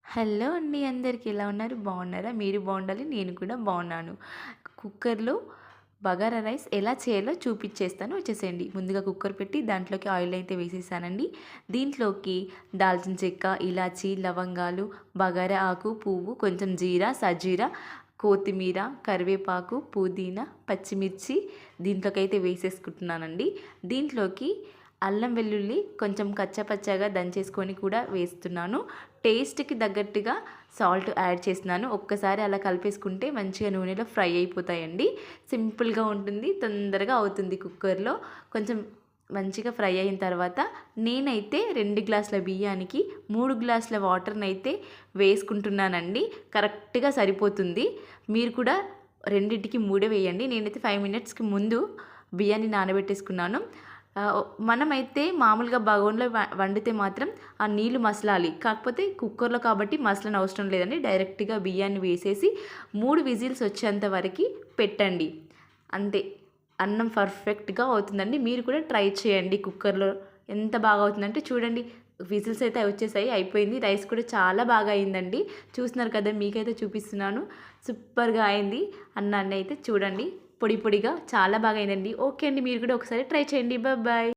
Hello అండి అందరికి ఎలా ఉన్నారు? బాగున్నారా? మీరు బాగుండాలి. నేను కూడా బాగున్నాను. కుక్కర్‌లో బగారా రైస్ ఎలా చేయాలో చూపిచ్చేస్తాను వచ్చేసేయండి. ముందుగా కుక్కర్ పెట్టి దాంట్లోకి ఆయిల్ అయితే వేసేసానండి. దీంట్లోకి దాల్చిన చెక్క, ఇలాచి, లవంగాలు, బగారా ఆకు, పువ్వు, కొంచెం జీరా, సజీరా, కొత్తిమీర, కరివేపాకు, పుదీనా, పచ్చిమిర్చి దీంట్లోకైతే వేసేసుకుంటున్నానండి. దీంట్లోకి అల్లం వెల్లుల్లి కొంచెం కచ్చాపచ్చాగా దంచేసుకొని కూడా వేస్తున్నాను. టేస్ట్‌కి తగ్గట్టుగా సాల్ట్ యాడ్ చేస్తున్నాను. ఒక్కసారి అలా కలిపేసుకుంటే మంచిగా నూనెలో ఫ్రై అయిపోతాయండి. సింపుల్‌గా ఉంటుంది. తొందరగా అవుతుంది కుక్కర్‌లో. కొంచెం మంచిగా ఫ్రై అయిన తర్వాత నేనైతే 2 గ్లాసుల బియ్యానికి 3 గ్లాసుల వాటర్‌నైతే వేసుకుంటున్నానండి. కరెక్ట్‌గా సరిపోతుంది. మీరు కూడా రెండిటికి మూడే వేయండి. నేనైతే 5 మినిట్స్‌కి ముందు బియ్యాన్ని నానబెట్టేసుకున్నాను. మనమైతే మామూలుగా బగోన్లో వండితే మాత్రం ఆ నీళ్ళు మసలాలి. కాకపోతే కుక్కర్‌లో కాబట్టి మసలనవసరం లేదండి. డైరెక్ట్‌గా బియ్యాన్ని వేసేసి 3 విజిల్స్ వచ్చేంత వరకి పెట్టండి. అంతే. అన్నం పర్ఫెక్ట్‌గా అవుతుందండి. మీరు కూడా ట్రై చేయండి కుక్కర్‌లో. ఎంత బాగా అవుతుందంటే చూడండి, విజిల్స్ అయితే వచ్చేసాయి. అయిపోయింది. రైస్ కూడా చాలా బాగా అయిందండి. చూస్తున్నారు కదా! మీకైతే చూపిస్తున్నాను. సూపర్‌గా అయింది. అన్నాన్ని అయితే చూడండి. పొడి పొడిగా చాలా బాగా అయిందండి. ఓకే అండి. మీరు కూడా ఒకసారి ట్రై చేయండి. బాయ్.